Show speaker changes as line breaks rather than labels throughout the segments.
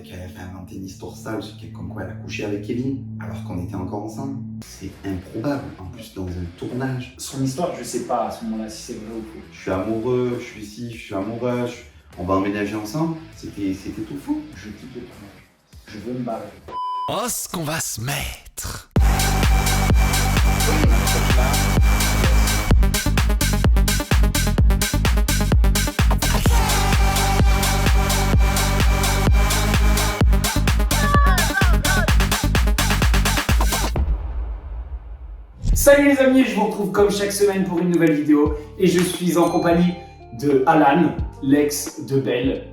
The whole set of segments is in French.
qu'elle avait inventé une histoire sale, comme quoi elle a couché avec Kevin, alors qu'on était encore ensemble. C'est improbable, en plus dans un tournage.
Son histoire, je sais pas à ce moment-là si c'est vrai ou faux.
Je suis amoureux, je suis ici, je suis amoureux, on va emménager ensemble. C'était tout fou.
Je quitte le tournage. Je veux me barrer.
Oh, ce qu'on va se mettre!
Salut les amis, je vous retrouve comme chaque semaine pour une nouvelle vidéo et je suis en compagnie de Alan, l'ex de Belle.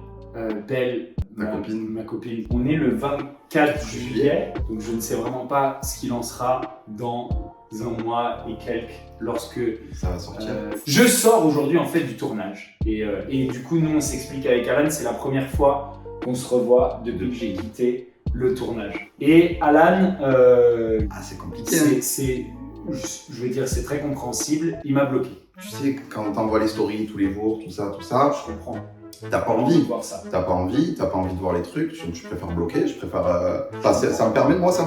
Belle, ma copine. On est le 24 juillet, donc je ne sais vraiment pas ce qu'il en sera dans un mois et quelques lorsque
Ça va sortir.
je sors aujourd'hui en fait du tournage. Et du coup, nous on s'explique avec Alan, c'est la première fois qu'on se revoit depuis que j'ai quitté le tournage. Et Alan,
C'est compliqué.
je veux dire, c'est très compréhensible, il m'a bloqué.
Tu sais, quand on t'envoie les stories tous les jours, tout ça,
Je comprends.
t'as pas envie.
de voir ça.
T'as pas envie de voir les trucs, je préfère bloquer, je préfère... ça me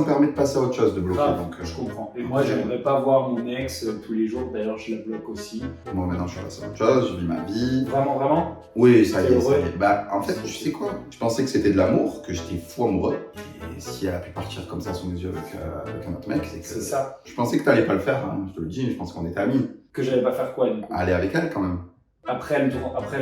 permet de passer à autre chose, de bloquer.
Ah,
Donc,
je comprends. Et moi, j'aimerais pas voir mon ex tous les jours, d'ailleurs, je la bloque aussi.
moi maintenant je suis passé à autre chose, je vis ma vie.
Vraiment, vraiment.
Oui, ça y
T'es
est, ça
heureux?
y est. Bah, en fait, tu sais quoi? Je pensais que c'était de l'amour, que j'étais fou amoureux. Et si elle a pu partir comme ça sous mes yeux avec un autre mec, c'est que...
C'est ça.
Je pensais que t'allais pas le faire, hein, je te le dis, je pense qu'on était amis.
Que j'allais pas faire quoi, du coup?
Aller avec elle quand même.
Après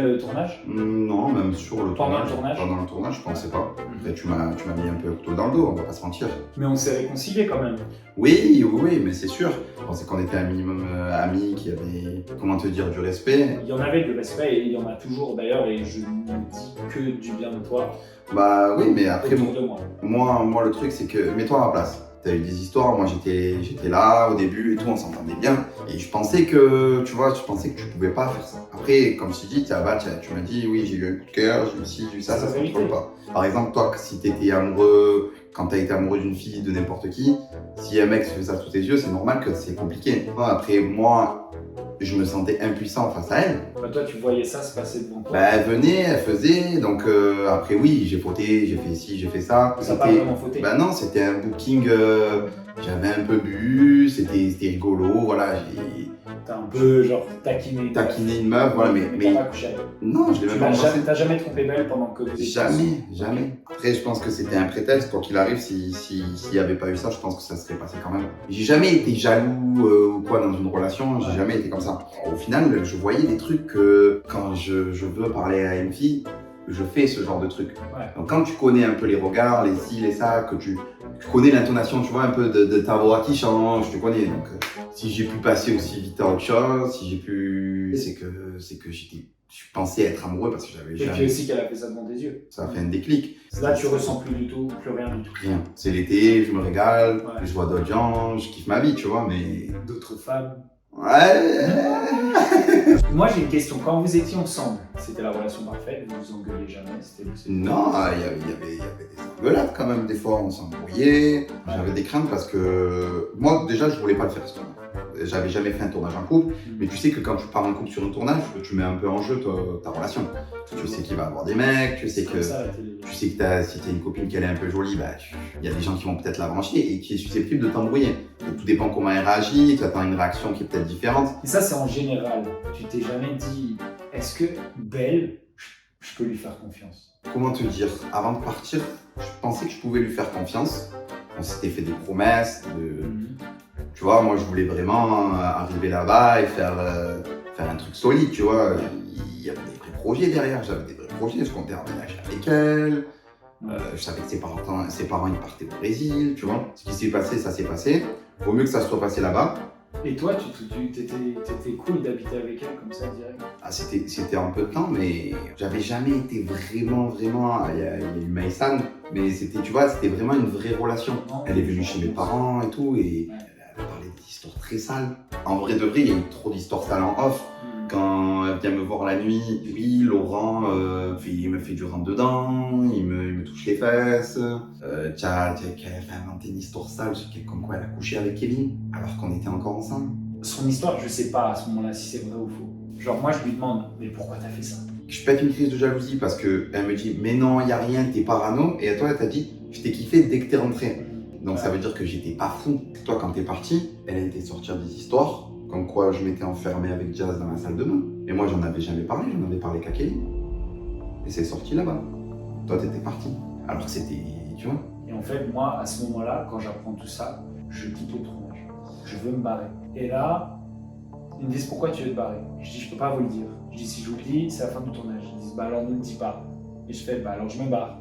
le tournage?
Non, même sur le
Pendant
tournage.
le tournage?
Pendant le tournage, je pensais pas. Après, tu m'as mis un peu le couteau dans le dos, on va pas se mentir.
Mais on s'est réconciliés quand même.
Oui, mais c'est sûr. Je pensais qu'on était un minimum amis, qu'il y avait, comment te dire, du respect.
Il y en avait du respect et il y en a toujours d'ailleurs, et je ne dis que du bien de toi
Bah oui, mais après,
autour de moi.
moi le truc, c'est que, mets-toi à ma place. T'as eu des histoires, moi j'étais là au début et tout, on s'entendait bien. Et je pensais que, tu vois, tu pouvais pas faire ça. Après, comme je t'ai dit, tu m'as dit, oui, j'ai eu un coup de cœur, j'ai eu ci, j'ai eu ça, ça se contrôle pas. Par exemple, toi, si t'étais amoureux, quand t'as été amoureux d'une fille, de n'importe qui, si un mec se fait ça sous tes yeux, c'est normal que c'est compliqué. Après, moi, je me sentais impuissant face à elle.
Bah, toi, tu voyais ça se passer devant toi.
Bah, elle venait, elle faisait, donc après oui, j'ai fauté, j'ai fait ci, j'ai fait ça.
Ça n'a pas vraiment fauté.
Bah non, c'était un booking, j'avais un peu bu, c'était rigolo, voilà, j'ai
T'as un peu genre taquiné.
taquiné une meuf, voilà, mais
t'as pas couché avec.
non, je l'ai même pas embrassé.
T'as jamais trompé Belle pendant que vous étiez
Jamais. Après, je pense que c'était un prétexte, quoi qu'il arrive, s'il n'y avait pas eu ça, je pense que ça serait passé quand même. J'ai jamais été jaloux ou quoi dans une relation, j'ai jamais été comme ça. Au final, je voyais des trucs que quand je veux parler à une fille, je fais ce genre de trucs.
Ouais.
Donc quand tu connais un peu les regards, les ci, les ça, que tu connais l'intonation, tu vois un peu de ta voix qui change, tu connais. Donc si j'ai pu passer aussi vite à autre chose, si j'ai pu... C'est que je pensais être amoureux parce que j'avais
Et puis aussi qu'elle a fait ça devant tes yeux.
Ça a fait un déclic.
Là, tu ressens plus du tout, plus rien du tout.
Rien. C'est l'été, je me régale,
Ouais.
je vois d'autres gens, je kiffe ma vie, tu vois, mais...
D'autres femmes.
Ouais.
Moi, j'ai une question. Quand vous étiez ensemble, c'était la relation parfaite, vous vous engueulez jamais,
Non, il y avait des engueulades quand même, des fois on s'embrouillait. J'avais des craintes parce que moi déjà je voulais pas le faire ce tournage. J'avais jamais fait un tournage en couple, mais tu sais que quand tu pars en couple sur un tournage, tu mets un peu en jeu ta relation. Tu sais qu'il va y avoir des mecs, tu sais que si t'as une copine qui est un peu jolie, bah il y a des gens qui vont peut-être la brancher et qui est susceptible de t'embrouiller. Tout dépend comment elle réagit, tu attends une réaction qui est peut-être différente.
Et ça, c'est en général. Tu t'es jamais dit, est-ce que Belle, je peux lui faire confiance?
Comment te dire? Avant de partir, je pensais que je pouvais lui faire confiance. On s'était fait des promesses. Tu vois, moi je voulais vraiment arriver là-bas et faire un truc solide, tu vois. Il y avait des vrais projets derrière, j'avais des vrais projets. Je comptais emménager avec elle. Je savais que ses parents ils partaient au Brésil, tu vois. Ce qui s'est passé, ça s'est passé. Vaut mieux que ça se soit passé là-bas.
Et toi, t'étais cool d'habiter avec elle comme ça direct?
C'était un peu de temps, mais j'avais jamais été vraiment... Il y a eu Maïsan, mais c'était, tu vois, c'était vraiment une vraie relation. Elle est venue chez mes parents et tout, et elle a parlé d'histoires très sales. En vrai de vrai, il y a eu trop d'histoires sales en off. Quand elle vient me voir la nuit, oui, Laurent, il me fait du rentre-dedans, il me touche les fesses. Qu'elle a inventé une histoire sale, comme quoi elle a couché avec Kevin, alors qu'on était encore ensemble.
Son histoire, je sais pas à ce moment-là si c'est vrai ou faux. Genre, moi, je lui demande, mais pourquoi t'as fait ça?
je pète une crise de jalousie parce qu'elle me dit mais non, il n'y a rien, t'es parano. Et à toi, elle t'a dit je t'ai kiffé dès que t'es rentré. Donc ça veut dire que j'étais pas fou. Toi, quand t'es parti, elle a été sortir des histoires, comme quoi je m'étais enfermé avec Jazz dans la salle de bain. Et moi, j'en avais jamais parlé, j'en avais parlé qu'à Kelly. Et c'est sorti là-bas. Toi, t'étais parti. Alors que c'était, tu vois.
Et en fait, moi, à ce moment-là, quand j'apprends tout ça, je quitte le tournage. Je veux me barrer. Et là, ils me disent pourquoi tu veux te barrer. Et je dis je peux pas vous le dire. Je dis si je vous le dis, c'est la fin du tournage. Ils disent bah alors ne le dis pas. Et je fais bah alors je me barre.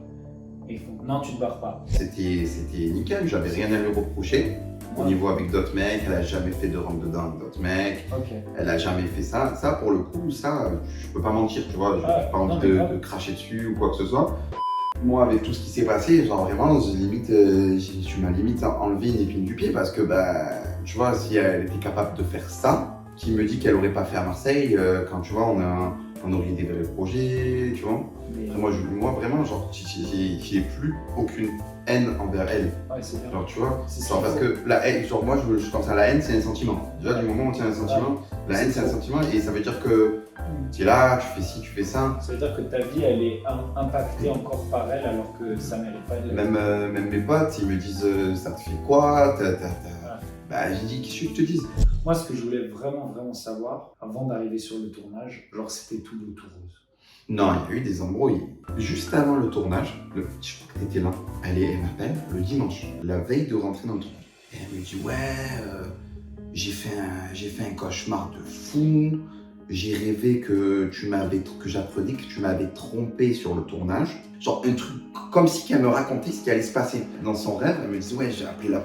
Et ils font non, tu te barres pas.
C'était nickel, j'avais rien à lui reprocher. Au niveau avec d'autres mecs, elle a jamais fait de rentre dedans avec d'autres mecs.
Okay.
Elle a jamais fait ça. Ça, pour le coup, ça, je peux pas mentir, tu vois. J'ai pas envie de cracher dessus ou quoi que ce soit. Moi, avec tout ce qui s'est passé, genre vraiment, tu m'as limite enlevé une épine du pied parce que, bah, tu vois, si elle était capable de faire ça, qui me dit qu'elle aurait pas fait à Marseille, quand tu vois, on aurait des vrais projets, tu vois. Mais... Moi, vraiment, genre, j'ai plus aucune haine envers elle.
Ouais, c'est bien.
Genre, tu vois, genre, parce que la haine, genre, moi, je pense à la haine, c'est un sentiment. Déjà, du moment où tu as un sentiment, la haine, c'est un sentiment, et ça veut dire que tu es là, tu fais ci, tu fais ça.
Ça veut dire que ta vie, elle est impactée encore par elle, alors que ça mérite pas de l'être.
Même mes potes, ils me disent, ça te fait quoi? Bah, j'ai dit, qu'est-ce que je te dise?
Moi, ce que je voulais vraiment savoir, avant d'arriver sur le tournage, genre, c'était tout beau, tout rose.
Non, il y a eu des embrouilles. Juste avant le tournage, je crois que t'étais là, elle m'appelle le dimanche, la veille de rentrer dans le tournage. Et elle me dit, ouais, j'ai fait un cauchemar de fou, j'ai rêvé que j'apprenais que tu m'avais trompé sur le tournage. Genre un truc comme si elle me racontait ce qui allait se passer. Dans son rêve, elle me disait, ouais, j'ai appelé la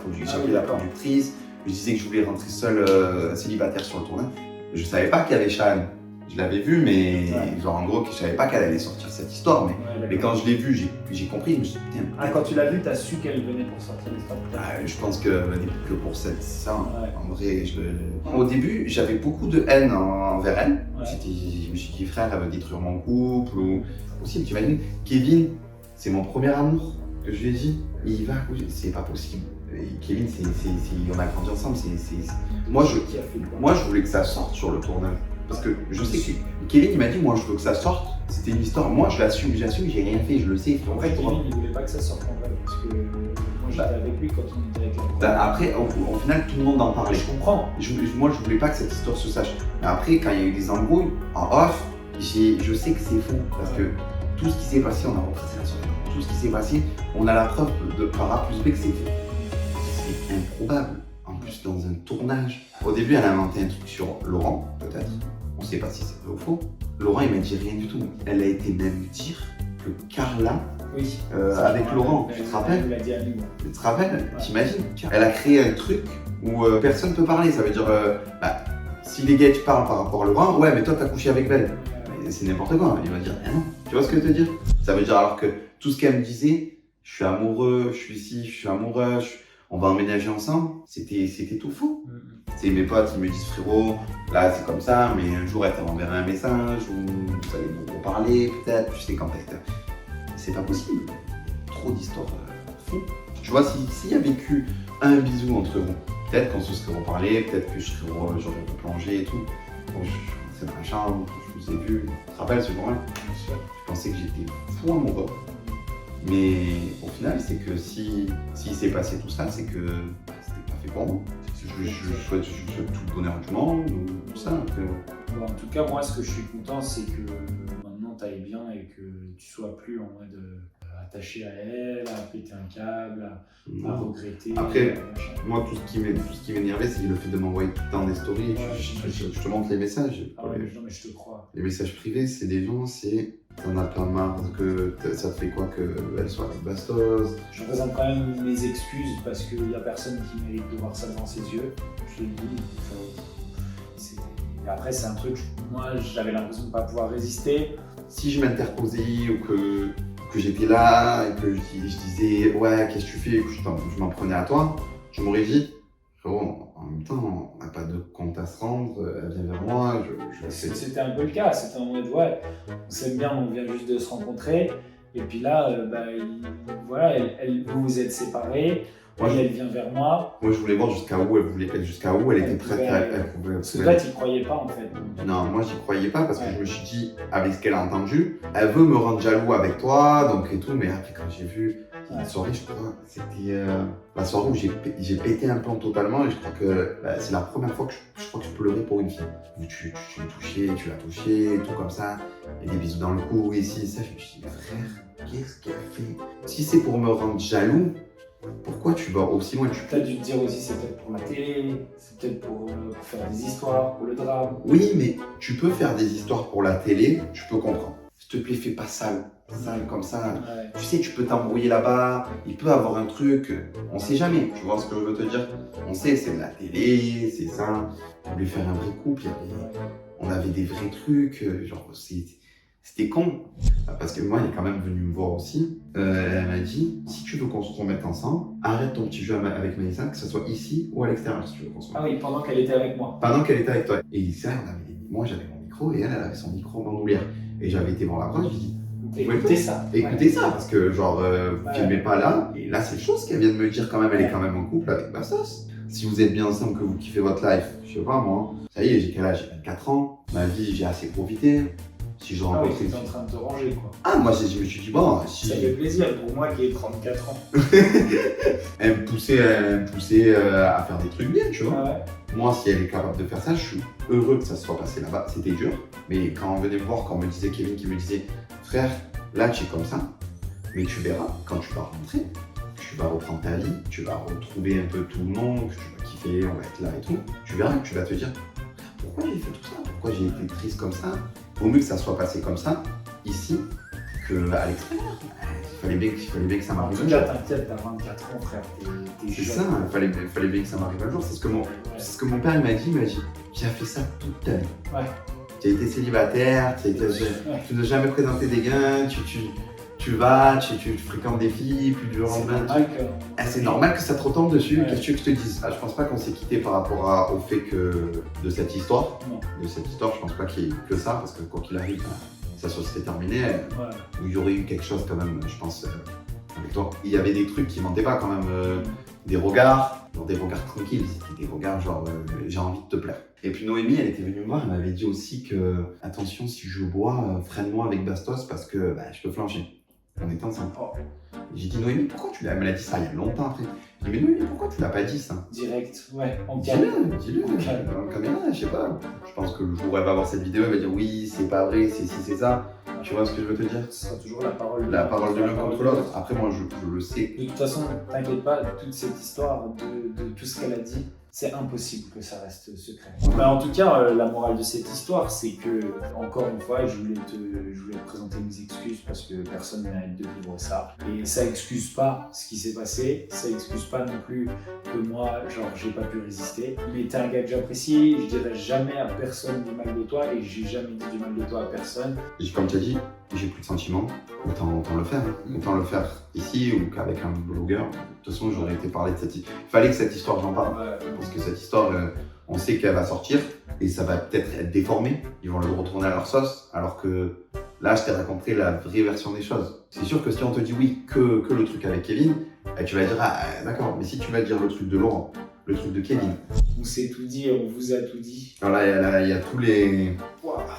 productrice, je disais que je voulais rentrer seul, célibataire sur le tournage. Je savais pas qu'il y avait Shahan. Je l'avais vu, mais genre en gros, je savais pas qu'elle allait sortir cette histoire. Mais quand je l'ai vu, j'ai compris. Je me suis dit, putain.
Quand tu l'as vu, t'as su qu'elle venait pour sortir l'histoire.
Je pense qu'elle venait que pour ça. En vrai, au début, j'avais beaucoup de haine envers elle. Je me suis dit, frère, elle veut détruire mon couple. Ou possible, tu imagines. Kevin, c'est mon premier amour que je lui ai dit. Il va, c'est pas possible. Et Kevin, on a grandi ensemble. Moi, je voulais que ça sorte sur le tournage. Parce que je sais que Kevin, il m'a dit, moi, je veux que ça sorte. C'était une histoire. Moi, je l'assume, j'ai rien fait, je le sais.
En fait, Kevin, il voulait pas que ça sorte en vrai. Parce que moi, j'étais avec lui quand on était avec elle.
Après, au final, tout le monde en parlait.
Je comprends.
Moi, je voulais pas que cette histoire se sache. Mais après, quand il y a eu des embrouilles, en off, je sais que c'est faux. Parce que tout ce qui s'est passé, on a retracé la soirée. Tout ce qui s'est passé, on a la preuve par A plus B que c'est fait. C'est improbable. En plus, dans un tournage. Au début, elle a inventé un truc sur Laurent, peut-être. On ne sait pas si c'est vrai ou faux. Laurent, il m'a dit rien du tout. Elle a été même dire que Carla, avec Laurent, tu te rappelles?
Elle l'a dit à nous.
Tu te rappelles? T'imagines? Elle a créé un truc où personne ne peut parler. Ça veut dire, si les gars parlent par rapport à Laurent, ouais, mais toi, t'as couché avec Belle. C'est n'importe quoi. Il va dire, ah non. Tu vois ce que je veux te dire? Ça veut dire alors que tout ce qu'elle me disait, je suis amoureux, je suis ici, je suis amoureux, on va emménager ensemble, c'était tout faux. C'est mes potes, ils me disent frérot, là c'est comme ça, mais un jour elle t'enverra un message ou vous allez vous reparler peut-être, tu sais quand t'as. C'est pas possible. Trop d'histoires fous. Tu vois, s'il y avait eu un bisou entre vous, peut-être qu'on se serait reparlé, peut-être que j'aurais replongé et tout. Bon, je rentré dans la chambre, je vous ai vu. Tu te rappelles ce jour-là? Je pensais que j'étais fou amoureux. Mais au final, c'est que si s'est passé tout ça, c'est que c'était pas fait pour moi. Je souhaite tout le bonheur du monde, tout ça.
Bon, en tout cas, moi, ce que je suis content, c'est que maintenant tu ailles bien et que tu sois plus en mode attaché à elle, à péter un câble, à regretter.
Après, moi, tout ce qui m'énervait, c'est le fait de m'envoyer tout le temps des stories. Je te montre les messages.
Non, mais je te crois.
Les messages privés, c'est des gens, t'en as pas marre que ça te fait quoi qu'elle soit avec Bastos.
Je présente quand même mes excuses parce qu'il n'y a personne qui mérite de voir ça devant ses yeux. Je le dis. Et après, c'est un truc, moi j'avais l'impression de ne pas pouvoir résister.
Si je m'interposais ou que j'étais là et que je disais ouais, qu'est-ce que tu fais, et que je m'en prenais à toi, je m'aurais dit frérot, en même temps, on n'a pas de compte à se rendre, elle vient vers moi, je sais.
C'était un peu le cas, c'était en mode ouais, on s'aime bien, on vient juste de se rencontrer. Et puis là, voilà, vous vous êtes séparés,
Moi,
elle vient vers moi.
Moi, je voulais voir jusqu'à où elle était prête à...
Parce que toi, tu croyais pas en fait.
Non, moi, j'y croyais pas parce que je me suis dit, avec ce qu'elle a entendu, elle veut me rendre jaloux avec toi, donc et tout. Mais après, quand j'ai vu la soirée, je crois, c'était la soirée où j'ai pété un plomb totalement et je crois que c'est la première fois que je crois que je pleurais pour une fille. Tu me touchais, tu l'as touché, et tout comme ça, et des bisous dans le cou, ici et ça. Je me suis dit, mais frère, qu'est-ce qu'elle fait? Si c'est pour me rendre jaloux, pourquoi tu vas aussi loin?
Tu as dû te dire aussi c'est peut-être pour la télé, c'est peut-être pour faire des histoires, pour le drame.
Oui, mais tu peux faire des histoires pour la télé, je peux comprendre. S'il te plaît, fais pas sale comme ça.
Ouais.
Tu sais, tu peux t'embrouiller là-bas, il peut avoir un truc, on sait jamais, tu vois ce que je veux te dire? On sait, c'est de la télé, c'est ça. On voulait faire un vrai couple, on avait des vrais trucs, genre c'était con. Parce que moi, elle est quand même venue me voir aussi. Elle m'a dit, si tu veux qu'on se remette ensemble, arrête ton petit jeu avec Maïssa, que ce soit ici ou à l'extérieur, si tu veux qu'on se remette.
Ah oui, pendant qu'elle était avec moi.
Pendant qu'elle était avec toi. Et ça, moi, j'avais mon micro et elle avait son micro en bandoulière. Et j'avais été voir la preuve, j'ai dit,
écoutez ça.
Écoutez ça, parce que genre, filmez pas là. Et là, c'est chose qu'elle vient de me dire quand même, elle est quand même en couple avec Bastos. Si vous êtes bien ensemble, que vous kiffez votre life, je sais pas moi, ça y est, j'ai quel âge? J'ai 24 ans. Ma vie, j'ai assez profité. Si je rencontre
tu es en train de te ranger quoi.
Ah, moi, je me suis dit, bon, si.
Ça fait plaisir pour moi qui ai 34 ans.
Elle me poussait à faire des trucs bien, tu vois.
Ah ouais.
Moi, si elle est capable de faire ça, je suis heureux que ça se soit passé là-bas. C'était dur. Mais quand on venait me voir, quand on me disait Kevin qui me disait, frère, là, tu es comme ça, mais tu verras, quand tu vas rentrer, tu vas reprendre ta vie, tu vas retrouver un peu tout le monde, que tu vas kiffer, on va être là et tout. Tu verras que tu vas te dire, pourquoi j'ai fait tout ça? Pourquoi j'ai été triste comme ça? Vaut mieux que ça soit passé comme ça, ici, qu'à l'extérieur. Il fallait bien que ça m'arrive un jour.
T'inquiète, t'as 24 ans, frère. T'es
C'est
jeune.
ça, il fallait bien que ça m'arrive un jour. C'est ce que mon père il m'a dit, tu as fait ça toute ta vie.
Ouais.
Tu as été célibataire, tu n'as jamais présenté des gains, tu vas, tu fréquentes des filles, puis du lendemain. C'est normal que ça te retombe dessus.
Ouais.
Qu'est-ce que tu veux que je te dise? Je pense pas qu'on s'est quitté par rapport au fait que de cette histoire.
Non.
De cette histoire, je pense pas qu'il y ait eu que ça, parce que quoi qu'il arrive, ça serait terminé.
Ouais.
Il y aurait eu quelque chose quand même, je pense, avec toi. Il y avait des trucs qui mentaient pas quand même, des regards, genre des regards tranquilles, c'était des regards genre j'ai envie de te plaire. Et puis Noémie, elle était venue me voir, elle m'avait dit aussi que attention, si je bois, freine-moi avec Bastos parce que je peux flancher. On était ensemble.
Oh.
J'ai dit Noémie, pourquoi tu l'as? Elle me l'a dit ça il y a longtemps après. J'ai dit mais Noémie, pourquoi tu l'as pas dit ça?
Direct, ouais, en
Dis-le,
calme.
en caméra, je sais pas. Je pense que le jour où elle va voir cette vidéo, elle va dire oui, c'est pas vrai, c'est si, c'est ça. Tu vois ce que je veux te dire?
Ce sera toujours la parole.
La parole de l'un contre l'autre. Après, moi, je le sais.
De toute façon, t'inquiète pas, toute cette histoire de tout ce qu'elle a dit, c'est impossible que ça reste secret. En tout cas, la morale de cette histoire, c'est que, encore une fois, je voulais te présenter mes excuses parce que personne ne mérite de vivre ça. Et ça excuse pas ce qui s'est passé, ça excuse pas non plus que moi, genre, j'ai pas pu résister. Mais t'es un gars que j'apprécie, je dirais jamais à personne du mal de toi et j'ai jamais dit du mal de toi à personne.
Et comme tu as dit, j'ai plus de sentiments, autant le faire. Autant le faire ici ou qu'avec un blogueur. De toute façon, j'aurais été parler de cette histoire. Il fallait que cette histoire, j'en parle. Parce que cette histoire, on sait qu'elle va sortir et ça va peut-être être déformé. Ils vont le retourner à leur sauce. Alors que là, je t'ai raconté la vraie version des choses. C'est sûr que si on te dit oui, que le truc avec Kevin, tu vas dire ah d'accord. Mais si tu vas dire le truc de Laurent, le truc de Kevin.
On s'est tout dit, on vous a tout dit.
Alors il y a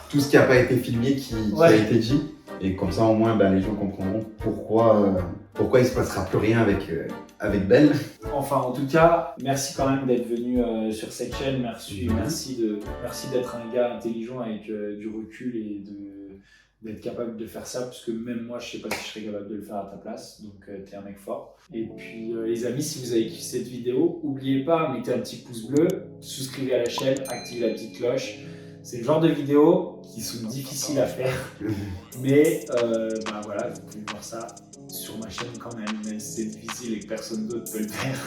tout ce qui n'a pas été filmé qui a été dit. Et comme ça, au moins, les gens comprendront pourquoi il se passera plus rien avec Belle.
Enfin, en tout cas, merci quand même d'être venu sur cette chaîne. Merci d'être un gars intelligent avec du recul et d'être capable de faire ça. Parce que même moi, je sais pas si je serais capable de le faire à ta place. Donc, t'es un mec fort. Et puis, les amis, si vous avez kiffé cette vidéo, n'oubliez pas, mettez un petit pouce bleu, souscrivez à la chaîne, activez la petite cloche. C'est le genre de vidéos qui sont difficiles à faire, mais voilà, vous pouvez voir ça sur ma chaîne quand même, mais c'est difficile et que personne d'autre peut le faire.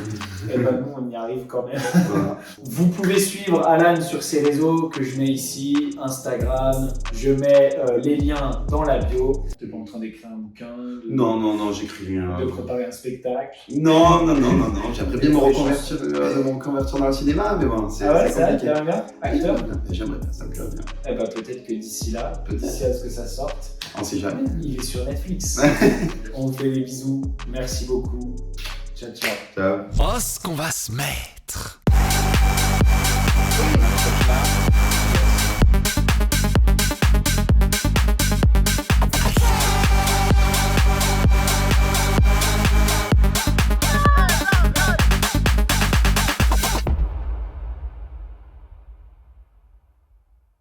Et nous, on y arrive quand même.
Voilà.
Vous pouvez suivre Alan sur ses réseaux que je mets ici, Instagram. Je mets les liens dans la bio. Tu n'es pas en train d'écrire un bouquin?
Non, j'écris rien.
De préparer un spectacle?
Non. J'aimerais bien me reconvertir dans le cinéma, mais bon, c'est
ça,
compliqué.
t'aimerais bien? Acteur?
J'aimerais bien, ça me plairait bien.
Peut-être que d'ici à ce que ça sorte,
On sait jamais.
il est sur Netflix. On vous fait des bisous. Merci beaucoup. Ciao, ciao.
Ciao.
Oh, ce qu'on va se mettre.
Oui,